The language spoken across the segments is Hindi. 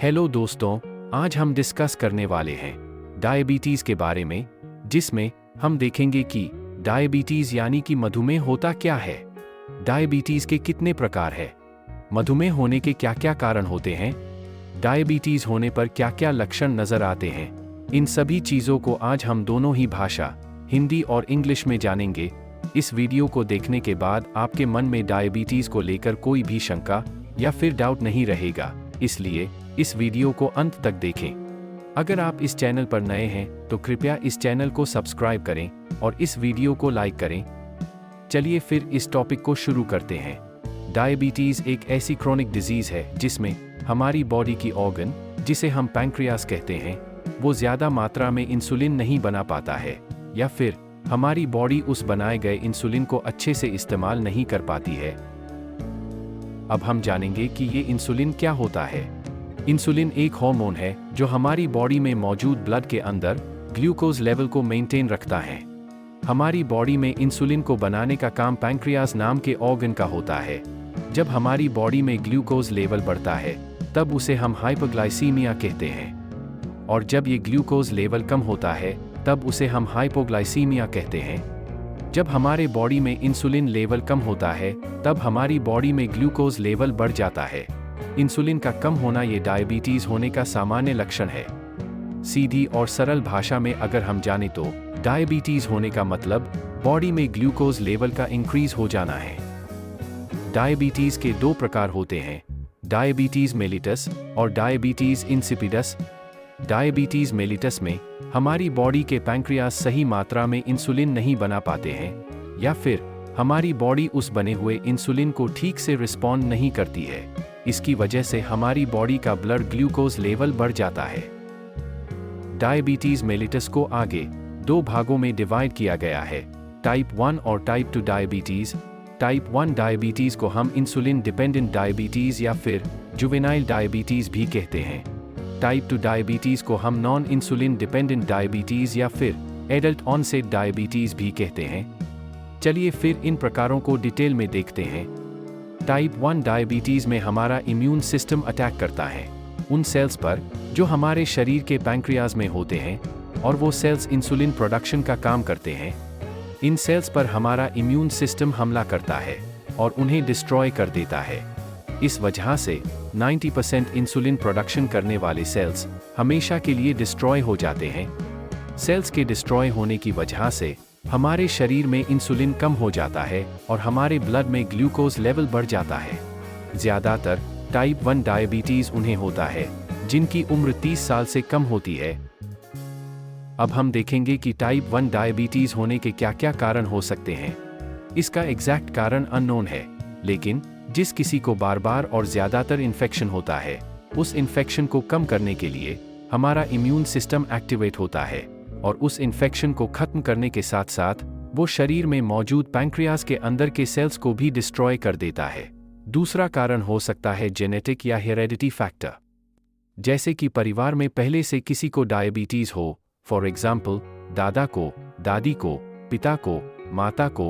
हेलो दोस्तों, आज हम डिस्कस करने वाले हैं डायबिटीज़ के बारे में, जिसमें हम देखेंगे कि डायबिटीज़ यानी कि मधुमेह होता क्या है, डायबिटीज़ के कितने प्रकार हैं, मधुमेह होने के क्या क्या कारण होते हैं, डायबिटीज़ होने पर क्या क्या लक्षण नज़र आते हैं। इन सभी चीज़ों को आज हम दोनों ही भाषा, हिंदी और इंग्लिश में जानेंगे। इस वीडियो को देखने के बाद आपके मन में डायबिटीज़ को लेकर कोई भी शंका या फिर डाउट नहीं रहेगा, इसलिए इस वीडियो को अंत तक देखें। अगर आप इस चैनल पर नए हैं तो कृपया इस चैनल को सब्सक्राइब करें और इस वीडियो को लाइक करें। चलिए फिर इस टॉपिक को शुरू करते हैं। डायबिटीज़ एक ऐसी क्रोनिक डिजीज़ है जिसमें हमारी बॉडी की ऑर्गन, जिसे हम पैंक्रियास कहते हैं, वो ज़्यादा मात्रा में इंसुलिन नहीं बना पाता है, या फिर हमारी बॉडी उस बनाए गए इंसुलिन को अच्छे से इस्तेमाल नहीं कर पाती है। अब हम जानेंगे कि ये इंसुलिन क्या होता है। इंसुलिन एक हार्मोन है जो हमारी बॉडी में मौजूद ब्लड के अंदर ग्लूकोज लेवल को मेंटेन रखता है। हमारी बॉडी में इंसुलिन को बनाने का काम पैंक्रियास नाम के ऑर्गन का होता है। जब हमारी बॉडी में ग्लूकोज लेवल बढ़ता है तब उसे हम हाइपोग्लाइसीमिया कहते हैं, और जब ये ग्लूकोज लेवल कम होता है तब उसे हम हाइपोग्लाइसीमिया कहते हैं। जब हमारे बॉडी में इंसुलिन लेवल कम होता है तब हमारी बॉडी में ग्लूकोज लेवल बढ़ जाता है। इंसुलिन का कम होना ये डायबिटीज़ होने का सामान्य लक्षण है। सीधी और सरल भाषा में अगर हम जाने तो डायबिटीज़ होने का मतलब बॉडी में ग्लूकोज लेवल का इंक्रीज हो जाना है। डायबिटीज़ के दो प्रकार होते हैं, डायबिटीज़ मेलिटस और डायबिटीज़ इंसिपिडस। डायबिटीज़ मेलिटस में हमारी बॉडी के पैंक्रियास सही मात्रा में इंसुलिन नहीं बना पाते हैं, या फिर हमारी बॉडी उस बने हुए इंसुलिन को ठीक से रिस्पॉन्ड नहीं करती है। इसकी वजह से हमारी बॉडी का ब्लड ग्लूकोज लेवल बढ़ जाता है। डायबिटीज़ मेलिटस को आगे दो भागों में डिवाइड किया गया है, टाइप 1 और टाइप 2 डायबिटीज़। टाइप 1 डायबिटीज़ को हम इंसुलिन डिपेंडेंट डायबिटीज़ या फिर जुवेनाइल डायबिटीज़ भी कहते हैं। टाइप 2 डायबिटीज़ को हम नॉन इंसुलिन डिपेंडेंट डायबिटीज़ या फिर एडल्ट ऑनसेट डायबिटीज़ भी कहते हैं। चलिए फिर इन प्रकारों को डिटेल में देखते हैं। टाइप 1 डायबिटीज़ में हमारा इम्यून सिस्टम अटैक करता है उन सेल्स पर जो हमारे शरीर के पैंक्रियाज में होते हैं, और वो सेल्स इंसुलिन प्रोडक्शन का काम करते हैं। इन सेल्स पर हमारा इम्यून सिस्टम हमला करता है और उन्हें डिस्ट्रॉय कर देता है। इस वजह से 90% इंसुलिन प्रोडक्शन करने वाले सेल्स हमेशा के लिए डिस्ट्रॉय हो जाते हैं। सेल्स के डिस्ट्रॉय होने की वजह से हमारे शरीर में इंसुलिन कम हो जाता है और हमारे ब्लड में ग्लूकोज लेवल बढ़ जाता है। ज़्यादातर टाइप 1 डायबिटीज़ उन्हें होता है जिनकी उम्र 30 साल से कम होती है। अब हम देखेंगे कि टाइप 1 डायबिटीज़ होने के क्या क्या कारण हो सकते हैं। इसका एग्जैक्ट कारण अननोन है, लेकिन जिस किसी को बार बार और ज़्यादातर इन्फेक्शन होता है, उस इन्फेक्शन को कम करने के लिए हमारा इम्यून सिस्टम एक्टिवेट होता है, और उस इन्फेक्शन को खत्म करने के साथ साथ वो शरीर में मौजूद पैंक्रियास के अंदर के सेल्स को भी डिस्ट्रॉय कर देता है। दूसरा कारण हो सकता है जेनेटिक या हेरेडिटी फैक्टर, जैसे कि परिवार में पहले से किसी को डायबिटीज़ हो, फॉर एग्जाम्पल दादा को, दादी को, पिता को, माता को।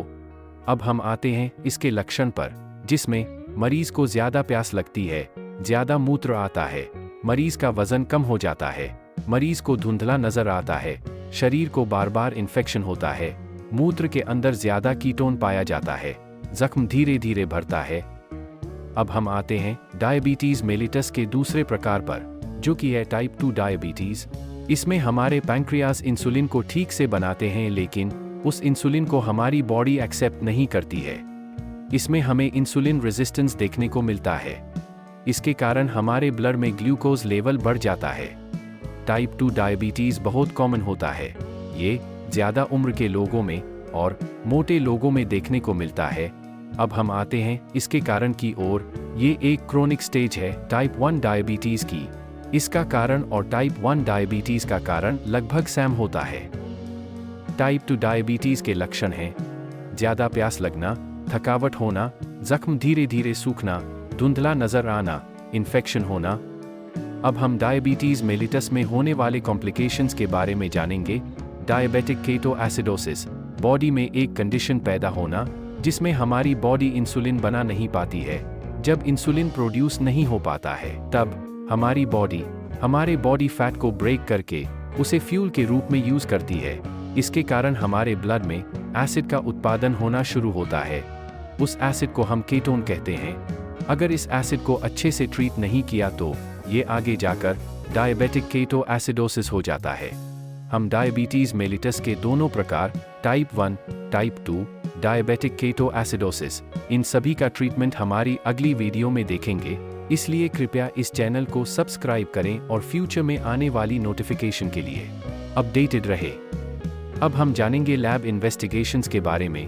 अब हम आते हैं इसके लक्षण पर, जिसमें मरीज को ज़्यादा प्यास लगती है, ज़्यादा मूत्र आता है, मरीज का वजन कम हो जाता है, मरीज को धुंधला नजर आता है, शरीर को बार बार इन्फेक्शन होता है, मूत्र के अंदर ज़्यादा कीटोन पाया जाता है, जख्म धीरे धीरे भरता है। अब हम आते हैं डायबिटीज़ मेलिटस के दूसरे प्रकार पर, जो कि है टाइप 2 डायबिटीज़। इसमें हमारे पैंक्रियास इंसुलिन को ठीक से बनाते हैं, लेकिन उस इंसुलिन को हमारी बॉडी एक्सेप्ट नहीं करती है। इसमें हमें इंसुलिन रेजिस्टेंस देखने को मिलता है। इसके कारण हमारे ब्लड में ग्लूकोज लेवल बढ़ जाता है। टाइप 2 डायबिटीज़ बहुत कॉमन होता है। ये ज़्यादा उम्र के लोगों में और मोटे लोगों में देखने को मिलता है। अब हम आते हैं इसके कारण की ओर। ये एक क्रोनिक स्टेज है टाइप 1 डायबिटीज़ की। इसका कारण और टाइप 1 डायबिटीज़ का कारण लगभग सेम होता है। टाइप 2 डायबिटीज़ के लक्षण हैं ज़्यादा प्यास लगना, थकावट होना, जख्म धीरे धीरे सूखना, धुंधला नजर आना, इन्फेक्शन होना। अब हम डायबिटीज़ मेलिटस में होने वाले कॉम्प्लिकेशंस के बारे में जानेंगे। डायबिटिक केटो एसिडोसिस, बॉडी में एक कंडीशन पैदा होना जिसमें हमारी बॉडी इंसुलिन बना नहीं पाती है। जब इंसुलिन प्रोड्यूस नहीं हो पाता है तब हमारी बॉडी हमारे बॉडी फैट को ब्रेक करके उसे फ्यूल के रूप में यूज करती है। इसके कारण हमारे ब्लड में एसिड का उत्पादन होना शुरू होता है। उस एसिड को हम कीटोन कहते हैं। अगर इस एसिड को अच्छे से ट्रीट नहीं किया तो ये आगे जाकर डायबिटिक केटो एसिडोसिस हो जाता है। हम डायबिटीज मेलिटस के दोनों प्रकार type 1, type 2, diabetic ketoacidosis, इन सभी का ट्रीटमेंट हमारी अगली वीडियो में देखेंगे। इसलिए कृपया इस चैनल को सब्सक्राइब करें और फ्यूचर में आने वाली नोटिफिकेशन के लिए अपडेटेड रहे। अब हम जानेंगे लैब इन्वेस्टिगेशंस के बारे में।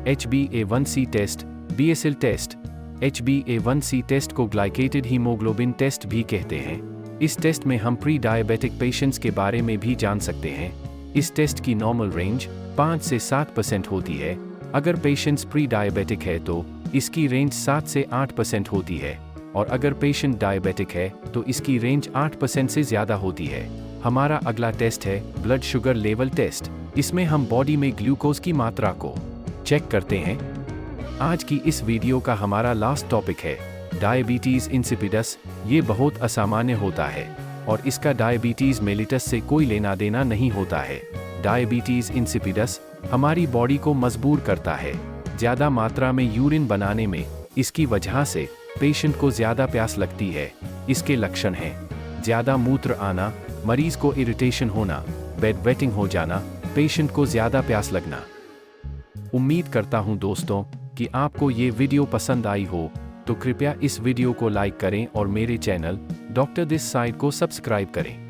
HbA1c test, BSL test. HbA1c test को ग्लाइकेटेड हीमोग्लोबिन टेस्ट भी कहते हैं। इस टेस्ट में हम प्री डायबिटिक पेशेंट्स के बारे में भी जान सकते हैं। इस टेस्ट की नॉर्मल रेंज 5 से 7% होती है। अगर पेशेंट्स प्री डायबिटिक है तो इसकी रेंज 7 से 8% होती है, और अगर पेशेंट डायबिटिक है तो इसकी रेंज 8% से ज़्यादा होती है। हमारा अगला टेस्ट है ब्लड शुगर लेवल टेस्ट। इसमें हम बॉडी में ग्लूकोज की मात्रा को चेक करते हैं। आज की इस वीडियो का हमारा लास्ट टॉपिक है डायबिटीज़ इंसिपिडस। ये बहुत असामान्य होता है और इसका डायबिटीज़ मेलिटस से कोई लेना देना नहीं होता है। डायबिटीज़ इंसिपिडस हमारी बॉडी को मजबूर करता है ज़्यादा मात्रा में यूरिन बनाने में। इसकी वजह से पेशेंट को ज़्यादा प्यास लगती है। इसके लक्षण हैं ज़्यादा मूत्र आना, मरीज को इरिटेशन होना, बेड वेटिंग हो जाना, पेशेंट को ज़्यादा प्यास लगना। उम्मीद करता हूं दोस्तों कि आपको ये वीडियो पसंद आई हो, तो कृपया इस वीडियो को लाइक करें और मेरे चैनल डॉक्टर दिस साइड को सब्सक्राइब करें।